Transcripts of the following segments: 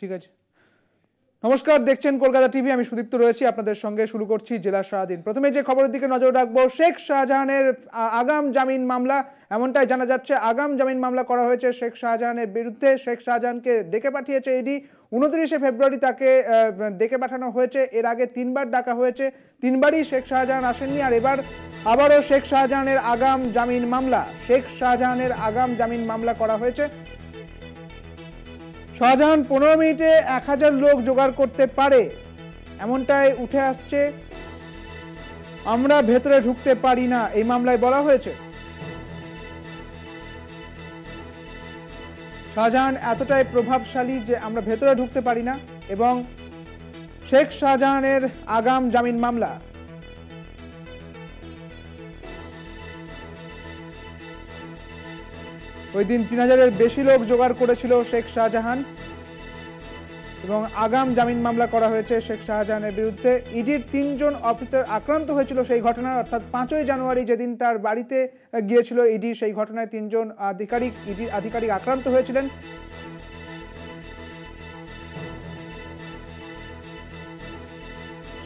ঠিক আছে। নমস্কার, দেখছেন কলকাতা টিভি। আমি সুদীপ্ত রয়েছি আপনাদের সঙ্গে। শুরু করছি জেলা সারাদিন। প্রথমে যে খবরের দিকে নজর রাখবো, শেখ শাহজাহানের আগাম জামিন মামলা। এমনটাই জানা যাচ্ছে, আগাম জামিন মামলা করা হয়েছে শেখ শাহজাহানের বিরুদ্ধে। শেখ শাহজাহানকে ডেকে পাঠিয়েছে ইডি। 29শে ফেব্রুয়ারি তাকে ডেকে পাঠানো হয়েছে। এর আগে 3বার ডাকা হয়েছে, 3বারই শেখ শাহজাহান আসেননি। আর এবার আবারও শেখ শাহজাহানের আগাম জামিন মামলা। শেখ শাহজাহানের আগাম জামিন মামলা করা হয়েছে। শাহজাহান 15 মিনিটে 1000 লোক জোগাড় করতে পারে, এমনটাই উঠে আসছে। আমরা ভেতরে ঢুকতে পারি না, এই মামলায় বলা হয়েছে। শাহজাহান এতটাই প্রভাবশালী যে আমরা ভেতরে ঢুকতে পারি না। এবং শেখ শাহজাহানের আগাম জামিন মামলা। ওই দিন 3000-এর বেশি লোক জোগাড় করেছিল শেখ শাহজাহান এবং আগাম জামিন মামলা করা হয়েছে শেখ শাহজাহানের বিরুদ্ধে। ইডির 3 জন অফিসার আক্রান্ত হয়েছিল সেই ঘটনায়, অর্থাৎ 5ই জানুয়ারি যেদিন তার বাড়িতে গিয়েছিল ইডি, সেই ঘটনায় 3 জন ইডির আধিকারিক আক্রান্ত হয়েছিলেন।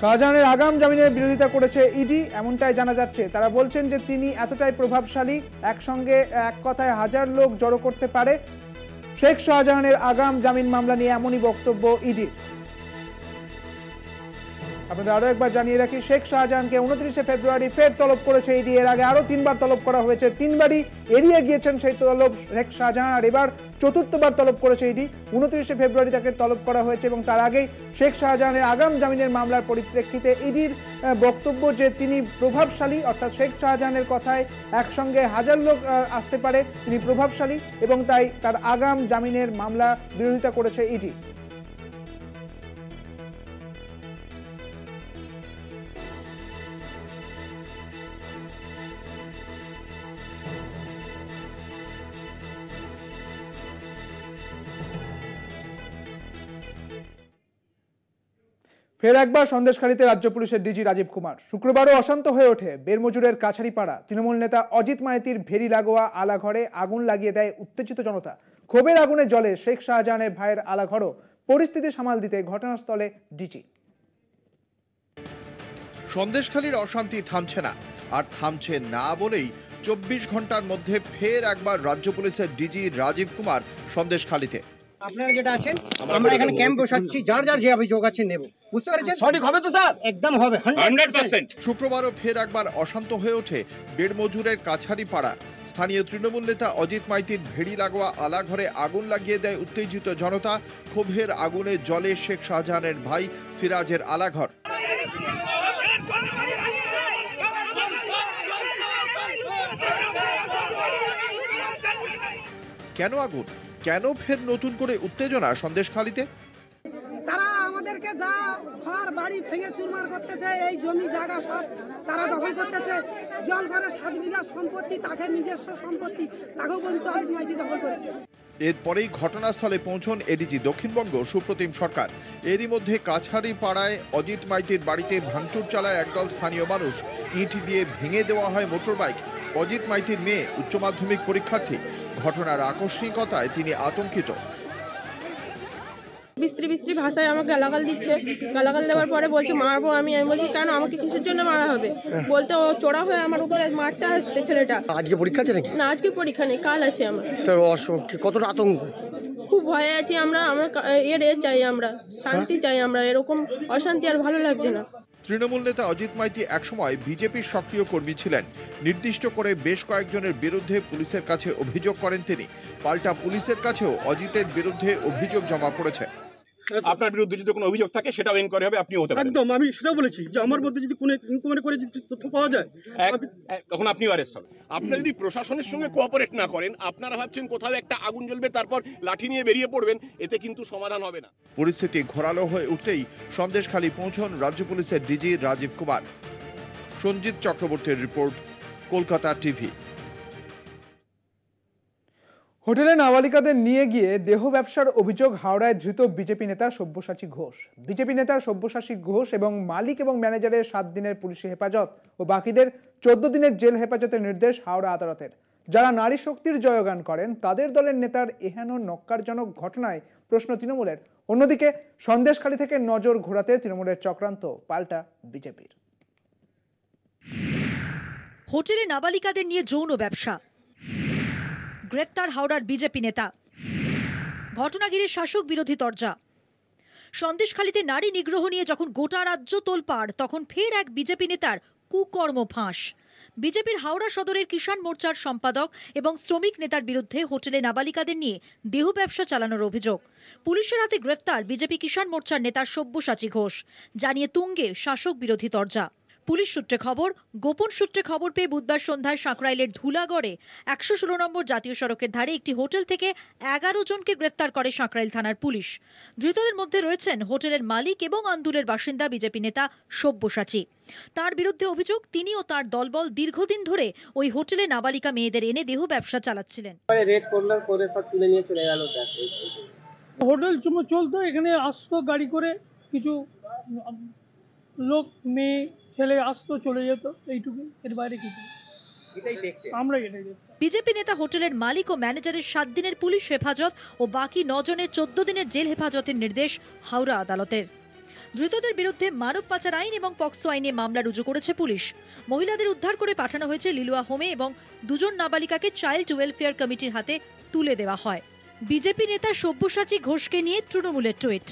শাহজাহানের আগাম জামিনের বিরোধিতা করেছে ইডি, এমনটাই জানা যাচ্ছে। তারা বলছেন যে তিনি এতটাই প্রভাবশালী, একসঙ্গে এক কথায় 1000 লোক জড়ো করতে পারে। শেখ শাহজাহানের আগাম জামিন মামলা নিয়ে এমনই বক্তব্য ইডির। আপনাদের আরো একবার জানিয়ে রাখি, শেখ শাহজাহানকে 29শে ফেব্রুয়ারি ফের তলব করেছে ইডি। এর আগে আরো 3বার তলব করা হয়েছে, 3বারই এড়িয়ে গিয়েছেন সেই তলব শেখ শাহজাহান। আর এবার 4র্থবার তলব করেছে ইডি। 29শে ফেব্রুয়ারি তাকে তলব করা হয়েছে এবং তার আগেই শেখ শাহজাহানের আগাম জামিনের মামলার পরিপ্রেক্ষিতে ইডির বক্তব্য যে তিনি প্রভাবশালী, অর্থাৎ শেখ শাহজাহানের কথায় একসঙ্গে 1000 লোক আসতে পারে, তিনি প্রভাবশালী এবং তাই তার আগাম জামিনের মামলা বিরোধিতা করেছে ইডি। ফের একবার সন্দেশখালীতে রাজ্য পুলিশের ডিজি রাজীব কুমার। শুক্রবারও অশান্ত হয়ে ওঠে বেরমজুরের কাছারিপাড়া। তৃণমূল নেতা অজিত মাইতির ভেরি লাগোয়া আলাঘরে আগুন লাগিয়ে দেয় উত্তেজিত জনতা। ক্ষোভের আগুনে জ্বলে শেখ শাহজাহানের ভাইয়ের আলাঘরও। পরিস্থিতি সামাল দিতে ঘটনাস্থলে ডিজি। সন্দেশখালীর অশান্তি থামছে না, আর থামছে না বলেই 24 ঘন্টার মধ্যে ফের একবার রাজ্য পুলিশের ডিজি রাজীব কুমার সন্দেশখালীতে। আপনারা যেটা আছেন, আমরা এখানে ক্যাম্প বসাচ্ছি, যার যার যে অভিযোগ আছে নেব। বুঝতে পেরেছেন? সঠিক হবে তো স্যার? একদম হবে, 100%। শুক্রবারও ফের একবার অশান্ত হয়ে ওঠে বেড়মজুরের কাছারিপাড়া। স্থানীয় তৃণমূল নেতা অজিত মাইতির ভেড়ি লাগোয়া আলাঘরে আগুন লাগিয়ে দেয় উত্তেজিত জনতা। ক্ষোভের আগুনে জ্বলে শেখ শাহজাহানের ভাই সিরাজের আলাঘর। কেন আগুন, কেন ফের নতুন করে উত্তেজনা সন্দেশখালীতে? তারা আমাদেরকে যা ঘর বাড়ি ভেঙে চুরমার করতেছে, এই জমি জায়গা সব তারা দখল করতেছে। জল ঘরে 7 বিঘা সম্পত্তি, তাকে নিজস্ব সম্পত্তি, তাকেও পর্যন্ত অজিত মাইতি দখল করেছে। এরপরেই ঘটনাস্থলে পৌঁছন এডিজি দক্ষিণবঙ্গ সুপ্রতিম সরকার। এরই মধ্যে কাছারি পাড়ায় অজিত মাইতির বাড়িতে ভাঙচুর চালায় একদল স্থানীয় মানুষ। ইট দিয়ে ভেঙে দেওয়া হয় মোটরবাইক। অজিত মাইতির মেয়ে উচ্চ মাধ্যমিক পরীক্ষার্থী। ঘটনার আকস্মিকতায় তিনি আতঙ্কিত। বিশ্রী বিশ্রী ভাষায় আমাকে গালাগাল দিচ্ছে। গালাগাল দেওয়ার পরে বলছে মারবো। আমি বলছি কেন, আমাকে কিসের জন্য মারা হবে? বলতে ও চোরা হয়ে আমার উপরে মারতে আসছে ছেলেটা। আজকে পরীক্ষা আছে নাকি? না, আজকে পরীক্ষা নেই, কাল আছে আমার। কতটা আতঙ্ক? খুব ভয়ে আছি আমরা। চাই, আমরা শান্তি চাই। আমরা এরকম অশান্তি আর ভালো লাগছে না। তৃণমূল নেতা অজিত মাইতি একসময় বিজেপির সক্রিয় কর্মী ছিলেন। নির্দিষ্ট করে বেশ কয়েকজনের বিরুদ্ধে পুলিশের কাছে অভিযোগ করেন তিনি। পাল্টা পুলিশের কাছেও অজিতের বিরুদ্ধে অভিযোগ জমা পড়েছে। আপনার বিরুদ্ধে যদি কোনো অভিযোগ থাকে সেটাও ইনকোয়ারি হবে, আপনি হতে পারেন। একদম, আমি সেটাও বলেছি যে আমার মধ্যে যদি কোনো ইনকোয়ারি করে যদি তথ্য পাওয়া যায় তখন আপনিও অ্যারেস্ট হবেন। আপনারা যদি প্রশাসনের সঙ্গে কোঅপারেট না করেন, আপনারা ভাবছেন কোথাও একটা আগুন জ্বলবে তারপর লাঠি নিয়ে বেরিয়ে পড়বেন, এতে কিন্তু সমাধান হবে না। পরিস্থিতি ঘোরালো হয়ে উঠতেই সন্দেশখালী পৌঁছন রাজ্য পুলিশের ডিজি রাজীব কুমার। সঞ্জিত চক্রবর্তীর রিপোর্ট, কলকাতা টিভি। হোটেলে নাবালিকাদের নিয়ে গিয়ে দেহ ব্যবসার অভিযোগ হাওড়ায় ধৃত বিজেপি নেতা সব্যসাচী ঘোষ। বিজেপি নেতা সব্যসাচী ঘোষ এবং মালিক এবং ম্যানেজারের 7 দিনের পুলিশি হেফাজত ও বাকিদের 14 দিনের জেল হেফাজতের নির্দেশ হাওড়া আদালতের। যারা নারী শক্তির জয়গান করেন তাদের দলের নেতার এহেন নক্কারজনক ঘটনায় প্রশ্ন তৃণমূলের। অন্যদিকে সন্দেশখালী থেকে নজর ঘোরাতে তৃণমূলের চক্রান্ত, পাল্টা বিজেপির। হোটেলে নাবালিকাদের নিয়ে যৌন ব্যবসা, গ্রেফতার হাওড়ার বিজেপি নেতা। ঘটনা ঘিরে শাসক বিরোধী তরজা। সন্দেশখালীতে নারী নিগ্রহ নিয়ে যখন গোটা রাজ্য তোলপাড়, তখন ফের এক বিজেপি নেতার কুকর্ম ফাঁস। বিজেপির হাওড়া সদরের কিষাণ মোর্চার সম্পাদক এবং শ্রমিক নেতার বিরুদ্ধে হোটেলে নাবালিকাদের নিয়ে দেহ ব্যবসা চালানোর অভিযোগ। পুলিশের হাতে গ্রেফতার বিজেপি কিষাণ মোর্চার নেতা সব্যসাচী ঘোষ। জানিয়ে তুঙ্গে শাসক বিরোধী তরজা। পুলিশ সূত্রে খবর, গোপন সূত্রে খবর পেয়ে বুধবার সন্ধ্যায় সাঁকরাইলের ধুলাগড়ে ১১৬ নম্বর জাতীয় সড়কের ধারে একটি হোটেল থেকে ১১ জনকে গ্রেফতার করে সাঁকরাইল থানার পুলিশ। ধৃতদের মধ্যে রয়েছেন হোটেলের মালিক এবং আন্দুলের বাসিন্দা বিজেপি নেতা সব্যসাচী। তার বিরুদ্ধে অভিযোগ, তিনি ও তার দলবল দীর্ঘদিন ধরে ওই হোটেলে নাবালিকা মেয়েদের এনে দেহ ব্যবসা চালাচ্ছিলেন। হোটেল চলতো, এখানে আসতো গাড়ি করে, কিছু লোক মেয়ে ছেলে আসতো চলে যেত, এইটুকু, এর বাইরে কিছু আমরা এটাই দেখতাম। বিজেপি নেতা হোটেলের মালিক ও ম্যানেজারের ৭ দিনের পুলিশ হেফাজত ও বাকি ৯ জনের ১৪ দিনের জেল হেফাজতের নির্দেশ হাওড়া আদালতের। ধৃতদের বিরুদ্ধে মানব পাচার আইন এবং পক্সো আইনে মামলা রুজু করেছে পুলিশ। মহিলাদের উদ্ধার করে পাঠানো হয়েছে লিলুয়া হোমে এবং ২ জন নাবালিকাকে চাইল্ড ওয়েলফেয়ার কমিটির হাতে তুলে দেওয়া হয়। বিজেপি নেতা সব্যসাচী ঘোষকে নিয়ে তৃণমূলের টুইট।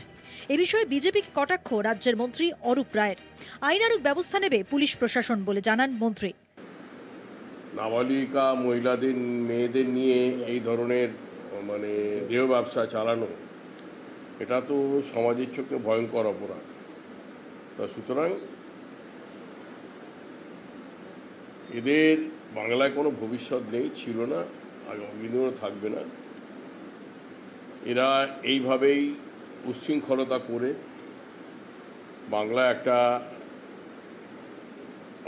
এ বিষয়ে বিজেপিকে কটাক্ষ রাজ্যের মন্ত্রী অরূপ রায়ের। আইনানুগ ব্যবস্থা নেবে পুলিশ প্রশাসন বলে জানান মন্ত্রী। নাবালিকা মহিলাদের মেয়েদের নিয়ে এই ধরনের দেহ ব্যবসা চালানো, এটা তো সমাজের চোখে ভয়ঙ্কর অপরাধ। তা সুতরাং এদের বাংলায় কোনো ভবিষ্যৎ নেই, ছিল না, আগামী দিনেও থাকবে না। এরা এইভাবেই উচ্ছৃঙ্খলতা করে বাংলায় একটা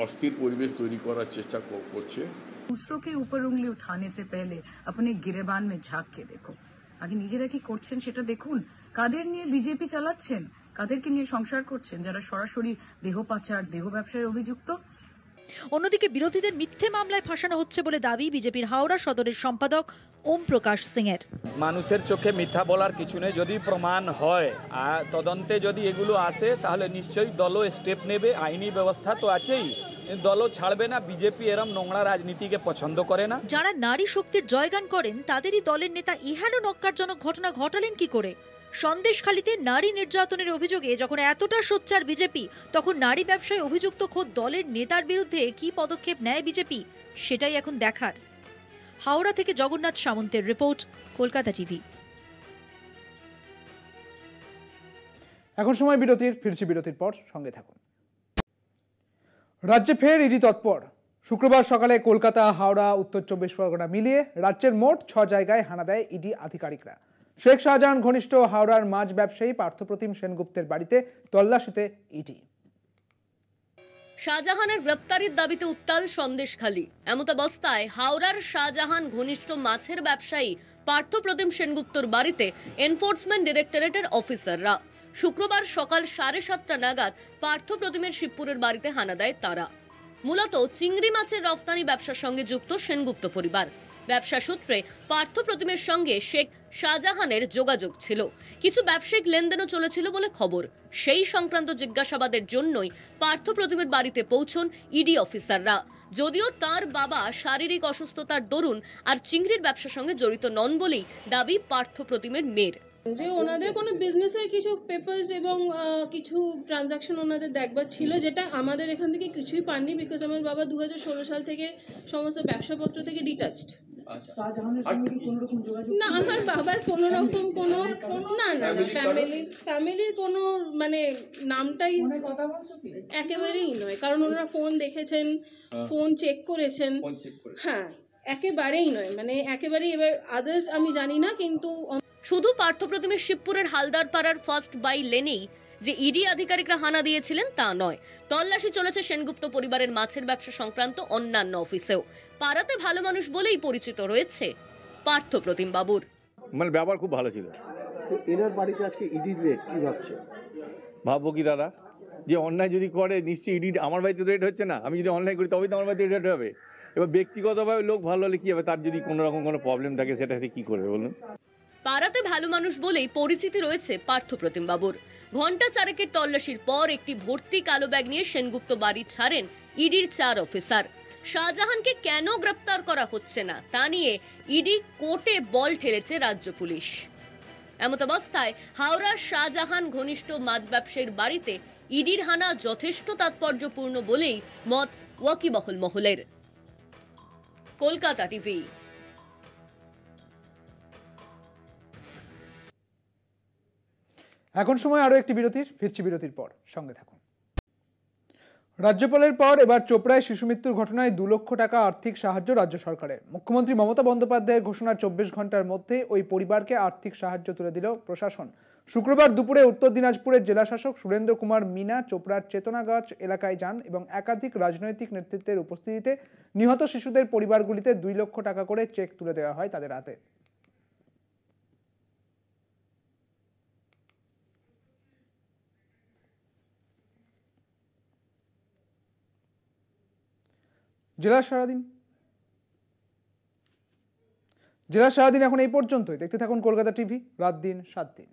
अस्थिर परिवेश तैरी करार चेष्टा करছে। दूसरों के ऊपर उंगली उठाने से पहले अपने गिरेबान में झाँक के देखो, আগে নিজেরা কি করছেন সেটা দেখুন। কাদের নিয়ে বিজেপি চালাচ্ছেন, কাদেরকে নিয়ে সংসার করছেন, যারা সরাসরি দেহ পাচার, দেহ ব্যবসায় অভিযুক্ত। অন্যদিকে বিরোধীদের মিথ্যে মামলায় ফাঁসানো হচ্ছে বলে দাবি বিজেপির হাওড়া সদরের সম্পাদক ওম প্রকাশ সিং এর। মানুষের চোখে মিথ্যা বলার কিছু নেই, যদি প্রমাণ হয় আর তদন্তে যদি এগুলো আসে তাহলে নিশ্চয়ই দলও স্টেপ নেবে, আইনি ব্যবস্থা তো আছেই, দলও ছাড়বে না। বিজেপি এরম নোংরা রাজনীতিকে পছন্দ করে না। যারা নারী শক্তির জয়গান করেন তাদেরই দলের নেতা ইহানো নক্কারজনক ঘটনা ঘটালেন কি করে? সন্দেশখালীতে নারী নির্যাতনের অভিযোগে যখন এতটা সোচ্চার বিজেপি, তখন নারী ব্যবসায় অভিযুক্ত খোদ দলের নেতার বিরুদ্ধে কি পদক্ষেপ নেয় বিজেপি, সেটাই এখন দেখার। হাওড়া থেকে জগন্নাথ সামন্তের রিপোর্ট, কলকাতা টিভি। এখন সময় বিরতির, ফিরছি বিরতির পর, সঙ্গে থাকুন। রাজ্যে ফের ইডি তৎপর। শুক্রবার সকালে কলকাতা, হাওড়া, উত্তর ২৪ পরগনা মিলিয়ে রাজ্যের মোট ৬ জায়গায় হানা দেয় ইডি আধিকারিকরা। শেখ শাহজাহান ঘনিষ্ঠ হাওড়ার মাছ ব্যবসায়ী পার্থপ্রতিম সেনগুপ্তের বাড়িতে তল্লাশিতে ইডি। শাহজাহানের গ্রেপ্তারির দাবিতে উত্তাল সন্দেশখালী। এমতাবস্থায় হাওড়ার শাহজাহান ঘনিষ্ঠ মাছের ব্যবসায়ী পার্থপ্রতিম সেনগুপ্তর বাড়িতে এনফোর্সমেন্ট ডিরেক্টরেটের অফিসাররা শুক্রবার সকাল 7:30 নাগাদ পার্থপ্রতিমের শিবপুরের বাড়িতে হানা দেয় তারা। মূলত চিংড়ি মাছের রফতানি ব্যবসার সঙ্গে যুক্ত সেনগুপ্ত পরিবার। ব্যবসা সূত্রে পার্থপ্রতিমের সঙ্গে শেখ শাহজাহানের যোগাযোগ ছিল, কিছু ব্যবসায়িক লেনদেনও চলেছিল বলে খবর। সেই সংক্রান্ত জিজ্ঞাসাবাদের জন্যই পার্থপ্রতিমের বাড়িতে পৌঁছন ইডি অফিসাররা। যদিও তার বাবা শারীরিক অসুস্থতার দরুন আর চিংড়ির ব্যবসার সঙ্গে জড়িত নন বলেই দাবি পার্থপ্রতিমের মেয়ের। যে ওনাদের কোনো বিজনেসের কিছু পেপারস এবং কিছু ট্রানজাকশন ওনাদের দেখবার ছিল, যেটা আমাদের এখান থেকে কিছুই পাননি, বিকজ আমার বাবা 2016 সাল থেকে সমস্ত ব্যবসাপত্র থেকে ডিটাচড। না, আমার বাবার কোনো রকম কোনো না ফ্যামিলির কোনো নামটাই একেবারেই নয়, কারণ ওনারা ফোন দেখেছেন, ফোন চেক করেছেন, হ্যাঁ একেবারেই নয়, একেবারেই। এবার আদার্স আমি জানি না, কিন্তু শুধু পার্থপ্রতিমের শিবপুরের হালদার পাড়ার ফার্স্ট বাই লেনেই যে ইডি আধিকারিকরা হানা দিয়েছিলেন তা নয়, তল্লাশি চলেছে সেনগুপ্ত পরিবারের মাছের ব্যবসা সংক্রান্ত অন্যান্য অফিসেও। পাড়াতে ভালো মানুষ বলেই পরিচিত রয়েছে পার্থপ্রতিম বাবুর। ব্যবহার খুব ভালো ছিল। এনার বাড়িতে আজকে ইডি রেড, কি ভাবছে? ভাববো কি দাদা, যে অন্যায় যদি করে নিশ্চয়ই ইডি। আমার বাড়িতে রেড হচ্ছে না, আমি যদি অন্যায় করি তবেই তো আমার বাড়িতে রেড হবে। এবার ব্যক্তিগতভাবে লোক ভালো হলে কি হবে, তার যদি কোনো রকম কোনো প্রবলেম থাকে সেটাতে কি করবে বলুন। পাড়াতে ভালো মানুষ বলেই পরিচিতি রয়েছে পার্থপ্রতিম বাবুর। ঘন্টা চারেকের তল্লাশির পর একটি ভর্তি কালো ব্যাগ নিয়ে সেনগুপ্ত বাড়ি ছাড়েন ইডির 4 অফিসার। শাহজাহানকে কেন গ্রেপ্তার করা হচ্ছে না তা নিয়ে ইডি কোর্টে বল ঠেলেছে রাজ্য পুলিশ। এমতাবস্থায় হাওড়ার শাহজাহান ঘনিষ্ঠ মাছ ব্যবসায়ীর বাড়িতে ইডির হানা যথেষ্ট তাৎপর্যপূর্ণ বলেই মত ওয়াকিবহল মহলের। কলকাতা টিভি। এখন সময় আরো একটি বিরতির, ফিরছি বিরতির পর, সঙ্গে থাকুন। রাজ্যপালের পর এবার চোপড়ায় শিশু মৃত্যুর ঘটনায় 2 লক্ষ টাকা আর্থিক সাহায্য রাজ্য সরকারের। মুখ্যমন্ত্রী মমতা বন্দ্যোপাধ্যায়ের ঘোষণার 24 ঘন্টার মধ্যে ওই পরিবারকে আর্থিক সাহায্য তুলে দিল প্রশাসন। শুক্রবার দুপুরে উত্তর দিনাজপুরের জেলাশাসক সুরেন্দ্র কুমার মিনা চোপড়ার চেতনাগাছ এলাকায় যান এবং একাধিক রাজনৈতিক নেতৃত্বের উপস্থিতিতে নিহত শিশুদের পরিবারগুলিতে 2 লক্ষ টাকা করে চেক তুলে দেওয়া হয় তাদের হাতে। জেলা সারাদিন এখন এই পর্যন্তই। দেখতে থাকুন কলকাতা টিভি, রাত দিন 7 দিন।